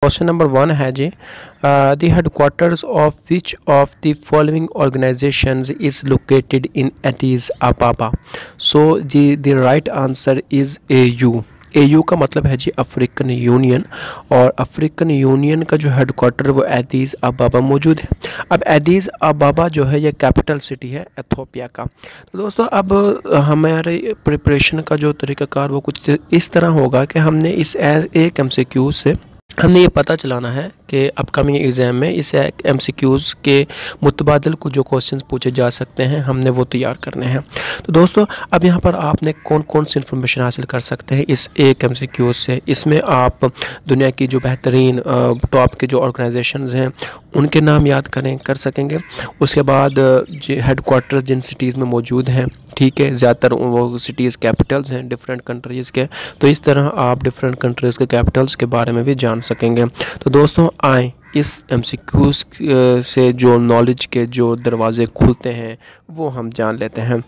Question number 1 है जी, the headquarters of which of the following organisations is located in Addis Ababa. So जी the right answer is AU। AU का मतलब है जी African union, और अफ्रीकन यूनियन का जो हेडक्वार्टर वो एडिस अबाबा मौजूद है। अब एडिस अबाबा जो है ये कैपिटल सिटी है एथियोपिया का। तो दोस्तों अब हमारे प्रिपरेशन का जो तरीक़ाकार वो कुछ इस तरह होगा कि हमने इस एक MCQ से हमने ये पता चलाना है कि अपकमिंग एग्ज़ाम में इस MCQs के मुतबादल को जो क्वेश्चंस पूछे जा सकते हैं हमने वो तैयार करने हैं। तो दोस्तों अब यहाँ पर आपने कौन कौन सी इन्फॉर्मेशन हासिल कर सकते हैं इस एक MCQ से। इसमें आप दुनिया की जो बेहतरीन टॉप के जो ऑर्गेनाइजेशंस हैं उनके नाम याद कर सकेंगे। उसके बाद हेडक्वार्टर्स जिन सिटीज़ में मौजूद हैं, ठीक है, ज़्यादातर वो सिटीज़ कैपिटल्स हैं डिफरेंट कंट्रीज़ के, तो इस तरह आप डिफरेंट कंट्रीज़ के कैपिटल्स के बारे में भी जान सकेंगे। तो दोस्तों आए इस MCQs से जो नॉलेज के जो दरवाज़े खुलते हैं वो हम जान लेते हैं।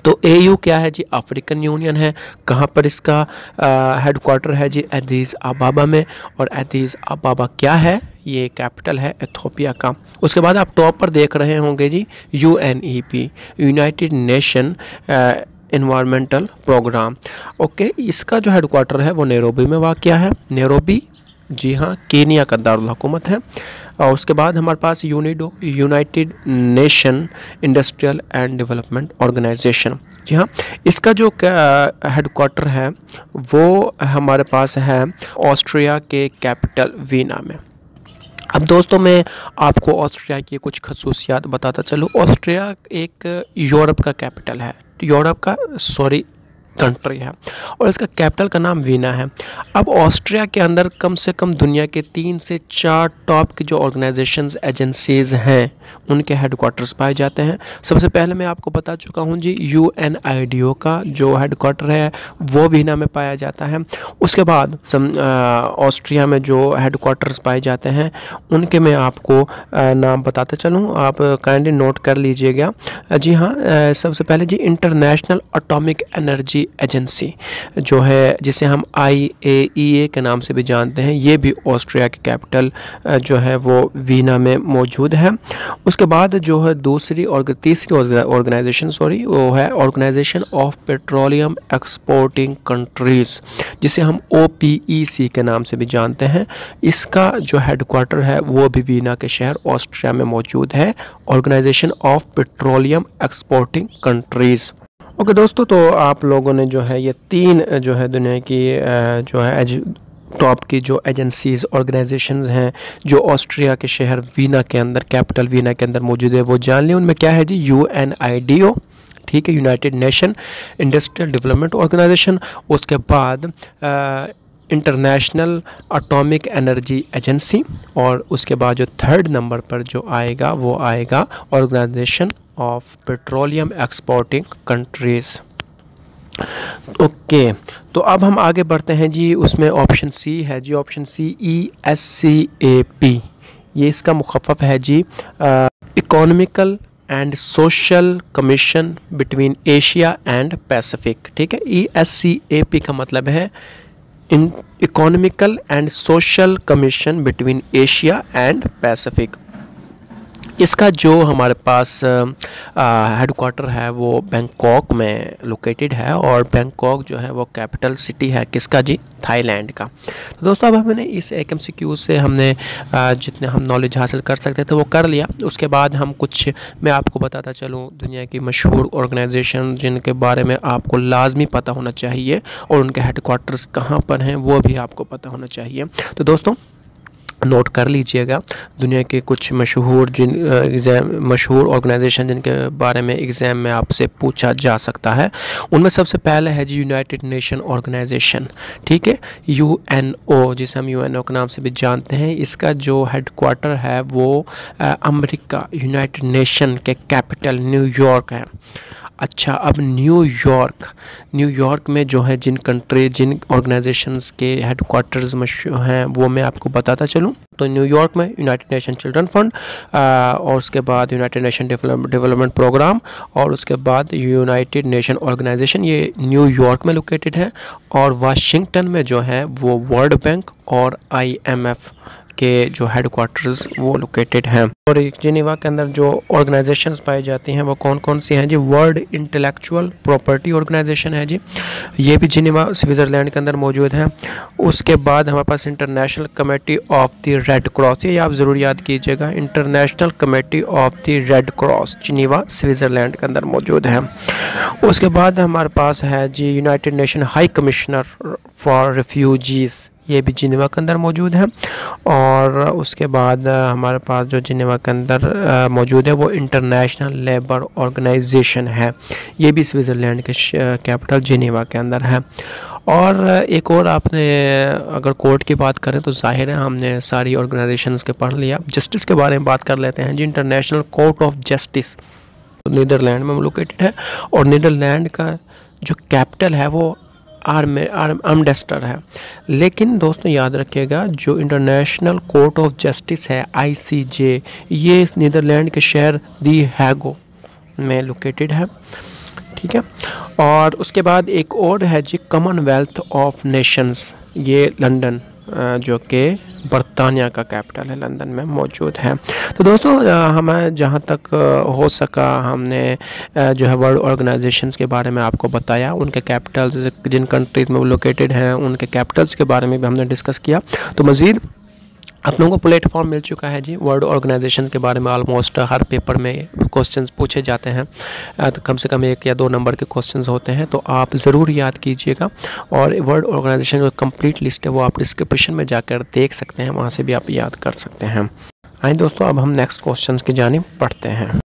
तो AU क्या है जी, अफ्रीकन यूनियन है। कहाँ पर इसका हेडक्वार्टर है जी, एडिस अबाबा में। और एडिस अबाबा क्या है, ये कैपिटल है एथियोपिया का। उसके बाद आप टॉप पर देख रहे होंगे जी UNEP, United Nation environmental programme. Okay, इसका जो हेडक्वार्टर है वो नैरोबी में वाक़या है। नैरोबी जी हाँ केनिया का दारुल हुकूमत है। और उसके बाद हमारे पास UNIDO, united nation industrial and development organisation. जी हाँ, इसका जो हेडक्वार्टर है वो हमारे पास है ऑस्ट्रिया के कैपिटल वीना में। अब दोस्तों मैं आपको ऑस्ट्रिया की कुछ खसूसियात बताता चलूँ। ऑस्ट्रिया एक यूरोप का कैपिटल है, यूरोप का कंट्री है, और इसका कैपिटल का नाम वीना है। अब ऑस्ट्रिया के अंदर कम से कम दुनिया के 3 से 4 टॉप की जो ऑर्गेनाइजेशंस एजेंसीज़ हैं उनके हेडक्वार्टर्स पाए जाते हैं। सबसे पहले मैं आपको बता चुका हूं जी UNIDO का जो हेडक्वार्टर है वो वीना में पाया जाता है। उसके बाद ऑस्ट्रिया में जो हेडक्वार्टर्स पाए जाते हैं उनके मैं आपको नाम बताते चलूँ, आप काइंडली नोट कर लीजिएगा। जी हाँ, सबसे पहले जी इंटरनेशनल एटॉमिक एनर्जी एजेंसी जो है, जिसे हम IAEA के नाम से भी जानते हैं, ये भी ऑस्ट्रिया की कैपिटल जो है वो वीना में मौजूद है। उसके बाद जो है तीसरी ऑर्गेनाइजेशन वो है organisation of petroleum exporting countries, जिसे हम OPEC के नाम से भी जानते हैं। इसका जो हेडक्वार्टर है वो भी वीना के शहर ऑस्ट्रिया में मौजूद है, organisation of petroleum exporting countries. Okay दोस्तों, तो आप लोगों ने जो है ये 3 जो है दुनिया की जो है टॉप की जो एजेंसीज़ ऑर्गेनाइजेशंस हैं जो ऑस्ट्रिया के शहर वीना के अंदर, कैपिटल वीना के अंदर मौजूद है, वो जान लें। उनमें क्या है जी, UNIDO, ठीक है, United nation industrial development organisation. उसके बाद इंटरनेशनल एटॉमिक एनर्जी एजेंसी, और उसके बाद जो 3rd नंबर पर जो आएगा वो आएगा organisation of petroleum exporting countries. Okay, तो अब हम आगे बढ़ते हैं जी। उसमें ऑप्शन C है जी, ऑप्शन C ESCAP, ये इसका मुखफ़्फ़ है जी economical and social commission between Asia and Pacific. ठीक है, ESCAP का मतलब है economical and social commission between Asia and Pacific. इसका जो हमारे पास हेडक्वार्टर है वो बैंकॉक में लोकेटेड है, और बैंकॉक जो है वो कैपिटल सिटी है किसका जी, थाईलैंड का। तो दोस्तों अब हमने इस एक MCQ से हमने जितने हम नॉलेज हासिल कर सकते थे वो कर लिया। उसके बाद हम कुछ मैं आपको बताता चलूँ दुनिया की मशहूर ऑर्गेनाइजेशन जिनके बारे में आपको लाजमी पता होना चाहिए, और उनके हेडक्वार्टर्स कहाँ पर हैं वो भी आपको पता होना चाहिए। तो दोस्तों नोट कर लीजिएगा दुनिया के कुछ मशहूर मशहूर ऑर्गेनाइजेशन जिनके बारे में एग्ज़ाम में आपसे पूछा जा सकता है। उनमें सबसे पहले है जी यूनाइटेड नेशन ऑर्गेनाइजेशन, ठीक है, UNO, जिसे हम UNO के नाम से भी जानते हैं। इसका जो हेडक्वार्टर है वो अमेरिका यूनाइटेड नेशन के कैपिटल न्यूयॉर्क है। अच्छा, अब न्यूयॉर्क में जो है जिन ऑर्गेनाइजेशंस के हेडक्वार्टर्स हैं वो मैं आपको बताता चलूँ। तो न्यूयॉर्क में यूनाइटेड नेशन चिल्ड्रन फंड, और उसके बाद यूनाइटेड नेशन डेवलपमेंट प्रोग्राम, और उसके बाद यूनाइटेड नेशन ऑर्गेनाइजेशन, ये न्यूयॉर्क में लोकेटेड है। और वाशिंगटन में जो है वो वर्ल्ड बैंक और IMF के जो हेडक्वार्टर्स वो लोकेटेड हैं। और जिनेवा के अंदर जो ऑर्गेनाइजेशंस पाई जाती हैं वो कौन कौन सी हैं जी? वर्ल्ड इंटेलेक्चुअल प्रॉपर्टी ऑर्गेनाइजेशन है जी, ये भी जिनेवा स्विट्ज़रलैंड के अंदर मौजूद है। उसके बाद हमारे पास international committee of the red cross, ये आप ज़रूर याद कीजिएगा, international committee of the red cross Geneva Switzerland के अंदर मौजूद है। उसके बाद हमारे पास है जी united nation high commissioner for refugees, ये भी जिनेवा के अंदर मौजूद है। और उसके बाद हमारे पास जो जिनेवा के अंदर मौजूद है वो इंटरनेशनल लेबर ऑर्गेनाइजेशन है, ये भी स्विट्ज़रलैंड के कैपिटल जिनेवा के अंदर है। और एक और आपने अगर कोर्ट की बात करें तो जाहिर है हमने सारी ऑर्गेनाइजेशंस के पढ़ लिया। जस्टिस के बारे में बात कर लेते हैं जी। International court of justice Netherland में लोकेटेड है, और नीदरलैंड का जो कैपिटल है वो आर्मस्टर है। लेकिन दोस्तों याद रखिएगा जो इंटरनेशनल कोर्ट ऑफ जस्टिस है ICJ, ये नीदरलैंड के शहर दी हैगो में लोकेटेड है, ठीक है। और उसके बाद एक और है जी कॉमनवेल्थ ऑफ नेशंस, ये लंदन जो कि बरतानिया का कैपिटल है, लंदन में मौजूद है। तो दोस्तों हमें जहाँ तक हो सका हमने जो है वर्ल्ड ऑर्गेनाइजेशंस के बारे में आपको बताया, उनके कैपिटल्स जिन कंट्रीज़ में वो लोकेटेड हैं उनके कैपिटल्स के बारे में भी हमने डिस्कस किया। तो मज़ीद आप लोगों को प्लेटफॉर्म मिल चुका है जी। वर्ल्ड ऑर्गेनाइजेशन के बारे में ऑलमोस्ट हर पेपर में क्वेश्चंस पूछे जाते हैं, तो कम से कम 1 या 2 नंबर के क्वेश्चंस होते हैं, तो आप ज़रूर याद कीजिएगा। और वर्ल्ड ऑर्गेनाइजेशन जो कंप्लीट लिस्ट है वो आप डिस्क्रिप्शन में जाकर देख सकते हैं, वहाँ से भी आप याद कर सकते हैं। आइए दोस्तों अब हम नेक्स्ट क्वेश्चन की जानिब बढ़ते हैं।